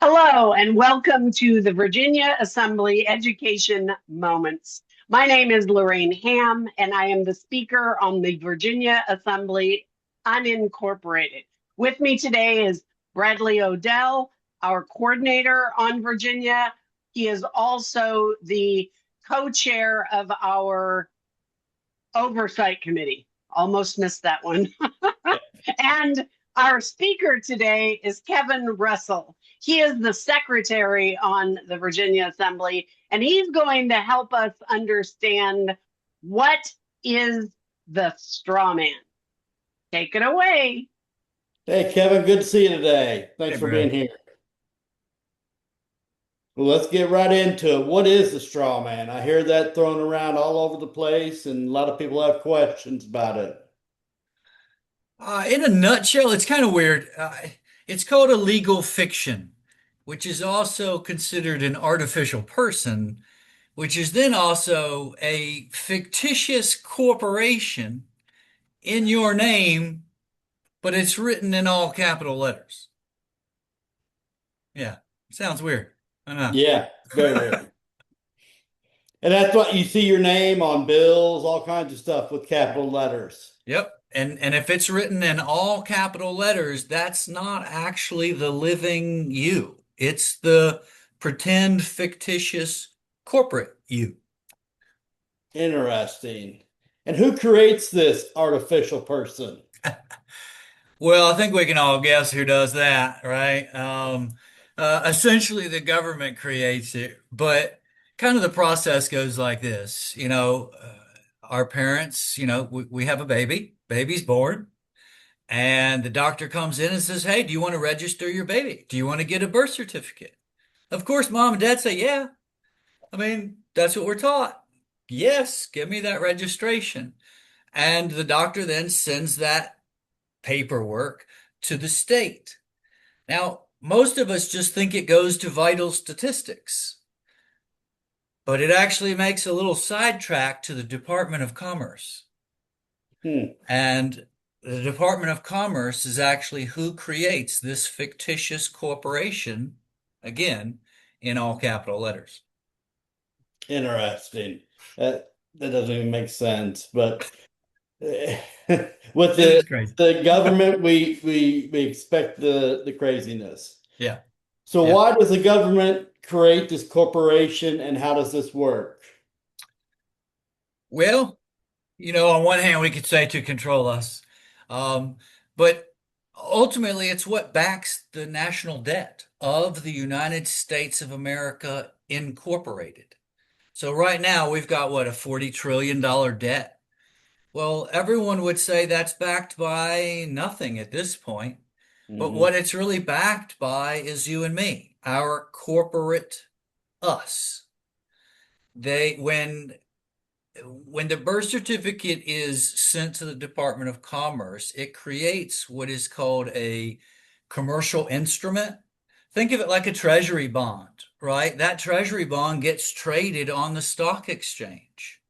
Hello, and welcome to the Virginia Assembly Education Moments. My name is Lorraine Ham, and I am the speaker on the Virginia Assembly unincorporated. With me today is Bradley Odell, our coordinator on Virginia. He is also the co-chair of our oversight committee. Almost missed that one. And our speaker today is Kevin Russell. He is the secretary on the Virginia Assembly, and he's going to help us understand what is the straw man. Take it away. Hey, Kevin, good to see you today. Thanks Hey, for being Brad. here. Well, let's get right into it. What is the straw man? I hear that thrown around all over the place, and a lot of people have questions about it. In a nutshell, it's kind of weird. It's called a legal fiction, which is also considered an artificial person, which is then also a fictitious corporation in your name, but it's written in all capital letters. Yeah, sounds weird. I know. Yeah, very weird. And that's what you see your name on bills, all kinds of stuff with capital letters. Yep. And if it's written in all capital letters, that's not actually the living you. It's the pretend fictitious corporate you. Interesting. And who creates this artificial person? Well, I think we can all guess who does that, right? Essentially, the government creates it, but kind of the process goes like this. Our parents, we have a baby's born. And the doctor comes in and says, "Hey, do you want to register your baby? Do you want to get a birth certificate?" Of course, mom and dad say, "Yeah." I mean, that's what we're taught. Yes, give me that registration. And the doctor then sends that paperwork to the state. Now, most of us just think it goes to vital statistics, but it actually makes a little sidetrack to the Department of Commerce. Hmm. And the Department of Commerce is actually who creates this fictitious corporation, again, in all capital letters. Interesting. That doesn't even make sense, but with It is crazy. the government, we expect the craziness. Yeah, So yeah. why does the government create this corporation, and how does this work? Well, on one hand, we could say to control us, um, but ultimately, it's what backs the national debt of the United States of America Incorporated. So right now, we've got what, a $40 trillion debt. Well, everyone would say that's backed by nothing at this point. But Hmm. what it's really backed by is you and me, our corporate us. They when the birth certificate is sent to the Department of Commerce, it creates what is called a commercial instrument. Think of it like a treasury bond, right? That treasury bond gets traded on the stock exchange.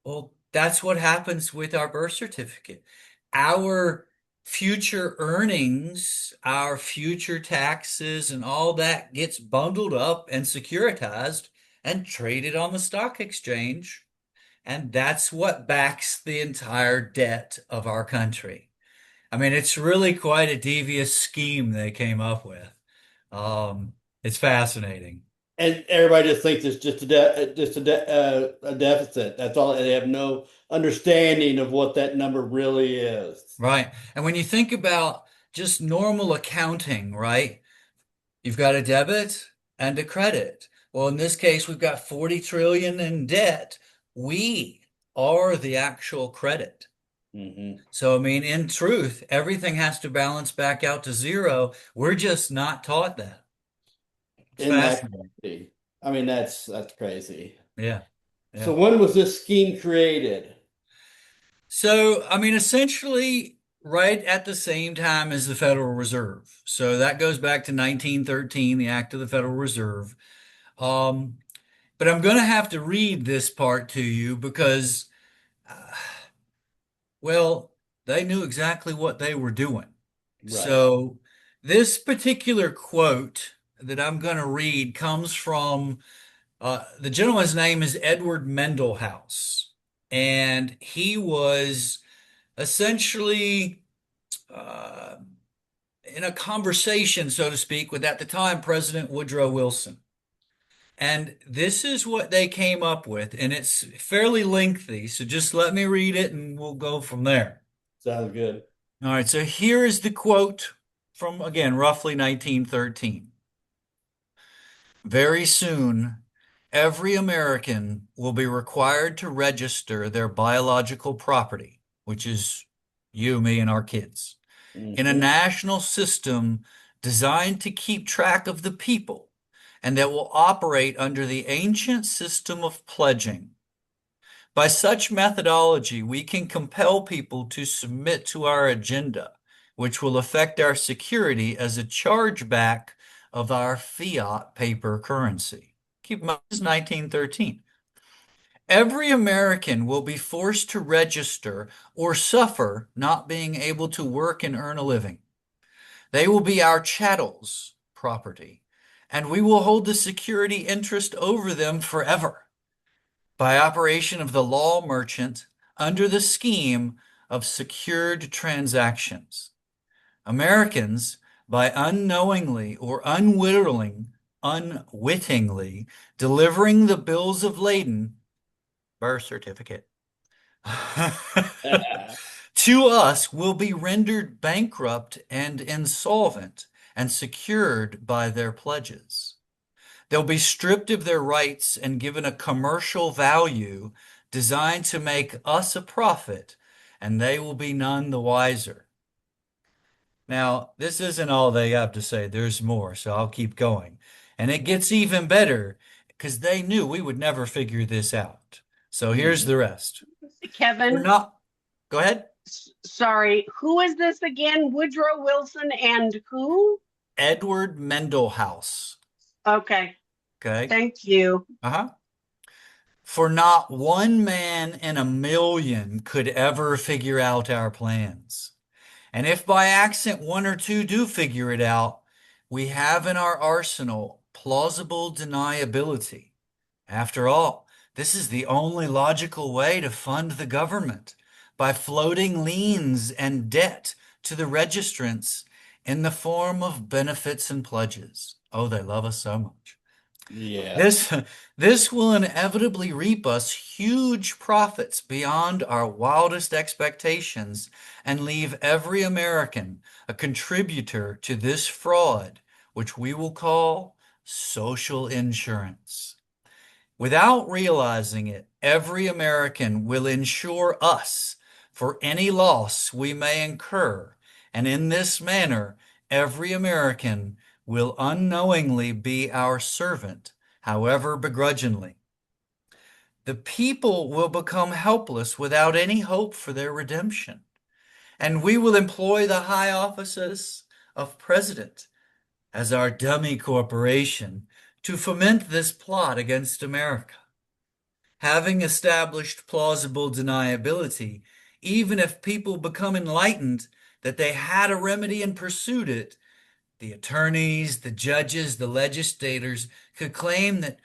Well, that's what happens with our birth certificate. Our future earnings, our future taxes, and all that gets bundled up and securitized and traded on the stock exchange. And that's what backs the entire debt of our country. I mean, it's really quite a devious scheme they came up with. It's fascinating. And everybody just thinks it's just a deficit. That's all. They have no understanding of what that number really is. Right. And when you think about just normal accounting, right? You've got a debit and a credit. Well, in this case, we've got 40 trillion in debt. We are the actual credit. Hmm. So, I mean, in truth, everything has to balance back out to zero. We're just not taught that. It's In that fascinating. crazy. I mean, that's crazy. Yeah. So Yeah. when was this scheme created? So, I mean, essentially, right at the same time as the Federal Reserve. So that goes back to 1913, the Act of the Federal Reserve. Um, but I'm going to have to read this part to you because, uh, well, they knew exactly what they were doing. Right. So this particular quote that I'm going to read comes from the gentleman's name is Edward Mendelhouse, and he was essentially uh, in a conversation, so to speak, with at the time President Woodrow Wilson. And this is what they came up with, and it's fairly lengthy, so just let me read it and we'll go from there. Sounds good. All right, so here is the quote from, again, roughly 1913. Very soon, every American will be required to register their biological property, which is you, me, and our kids, in a Hmm. national system designed to keep track of the people and that will operate under the ancient system of pledging. By such methodology, we can compel people to submit to our agenda, which will affect our security as a chargeback of our fiat paper currency. Keep in mind, this is 1913. Every American will be forced to register or suffer not being able to work and earn a living. They will be our chattels, property, and we will hold the security interest over them forever by operation of the law merchant under the scheme of secured transactions. Americans, by unknowingly or unwittingly delivering the bills of lading, birth certificate, to us will be rendered bankrupt and insolvent and secured by their pledges. They'll be stripped of their rights and given a commercial value designed to make us a profit, and they will be none the wiser. Now, this isn't all they have to say. There's more, so I'll keep going. And it gets even better because they knew we would never figure this out. So here's the rest. We're Kevin, not, go ahead. sorry, who is this again? Woodrow Wilson and who? Edward Mendelhouse. Okay, Okay. thank you. Uh-huh. For not one man in a million could ever figure out our plans. And if by accident one or two do figure it out, we have in our arsenal plausible deniability. After all, this is the only logical way to fund the government, by floating liens and debt to the registrants in the form of benefits and pledges. Oh, they love us so much. Yeah. This will inevitably reap us huge profits beyond our wildest expectations and leave every American a contributor to this fraud, which we will call social insurance. Without realizing it, every American will insure us for any loss we may incur, and in this manner, every American will unknowingly be our servant, however begrudgingly. The people will become helpless without any hope for their redemption, and we will employ the high offices of president as our dummy corporation to foment this plot against America. Having established plausible deniability, even if people become enlightened that they had a remedy and pursued it, the attorneys, the judges, the legislators could claim that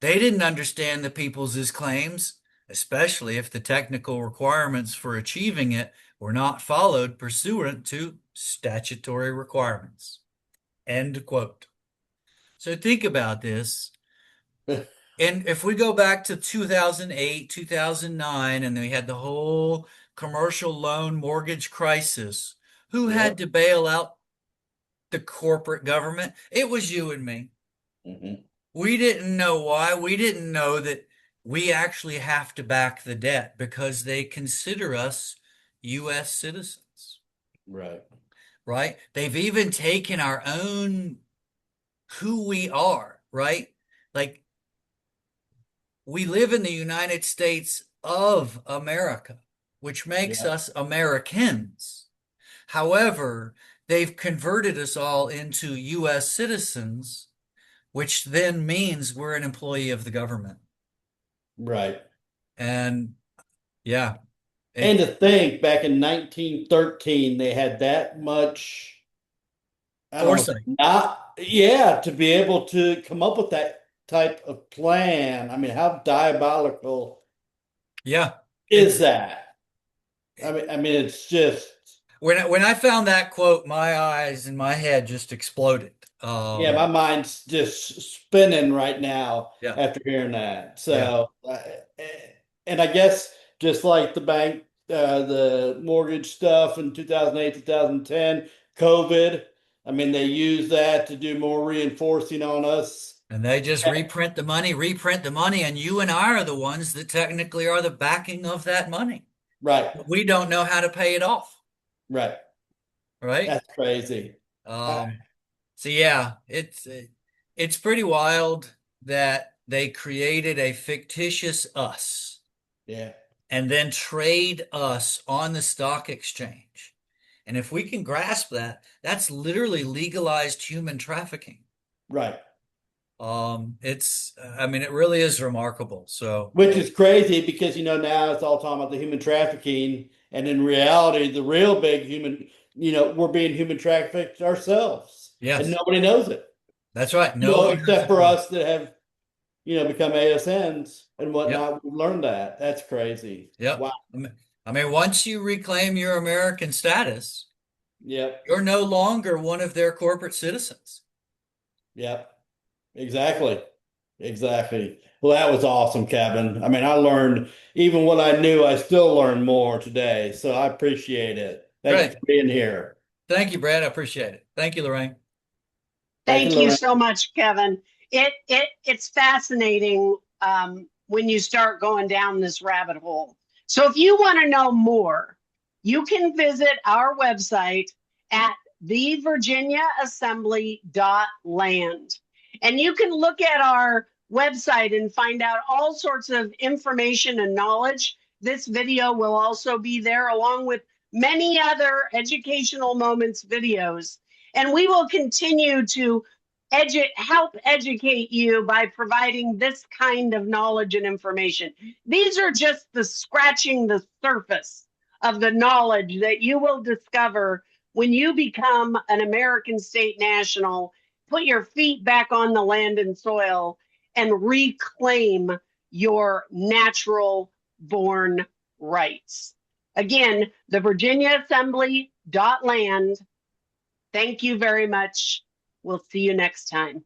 they didn't understand the people's claims, especially if the technical requirements for achieving it were not followed pursuant to statutory requirements. End quote. So think about this. And if we go back to 2008, 2009, and we had the whole commercial loan mortgage crisis, who had Yep. to bail out the corporate government? It was you and me. Hmm. We didn't know why. We didn't know that we actually have to back the debt because they consider us U.S. citizens, Right. right? They've even taken our own who we are, right? Like we live in the United States of America, which makes Yeah. us Americans. However, they've converted us all into U.S. citizens, which then means we're an employee of the government. Right. And yeah, And it, to think back in 1913, they had that much I don't Foresight. know, not, yeah, to be able to come up with that type of plan. I mean, how diabolical Yeah. is that? I mean, it's just, When I found that quote, my eyes and my head just exploded. yeah, my mind's just spinning right now Yeah. after hearing that. Yeah. So, and I guess just like the mortgage stuff in 2008, 2010, COVID, I mean, they use that to do more reinforcing on us. And they just reprint the money, and you and I are the ones that technically are the backing of that money. Right, We don't know how to pay it off, right. right? That's crazy. Uh, Um, so yeah, it's pretty wild that they created a fictitious us yeah, and then trade us on the stock exchange. And if we can grasp that, that's literally legalized human trafficking. right. I mean, it really is remarkable. So, Which is crazy because now it's all talking about the human trafficking, and in reality, the real big human, we're being human trafficked ourselves, and yes, nobody knows it. that's right. No one has Except a for clue. us that have, become ASNs and Yep, whatnot. We've learned that. That's crazy. yep. Wow. I mean, once you reclaim your American status, Yep. you're no longer one of their corporate citizens. Yep. Exactly. Exactly. Well, that was awesome, Kevin. I mean, I learned even what I knew, I still learned more today. So I appreciate it. Thank you Great. for being here. Thank you, Brad. I appreciate it. Thank you, Lorraine. Thank you, Thank you Lorraine. so much, Kevin. It's fascinating when you start going down this rabbit hole. So if you want to know more, you can visit our website at thevirginiaassembly.land. And you can look at our website and find out all sorts of information and knowledge. This video will also be there along with many other educational moments videos. And we will continue to help educate you by providing this kind of knowledge and information. These are just the scratching the surface of the knowledge that you will discover when you become an American state national, put your feet back on the land and soil, and reclaim your natural born rights. Again, the Virginia Assembly.land. Thank you very much. We'll see you next time.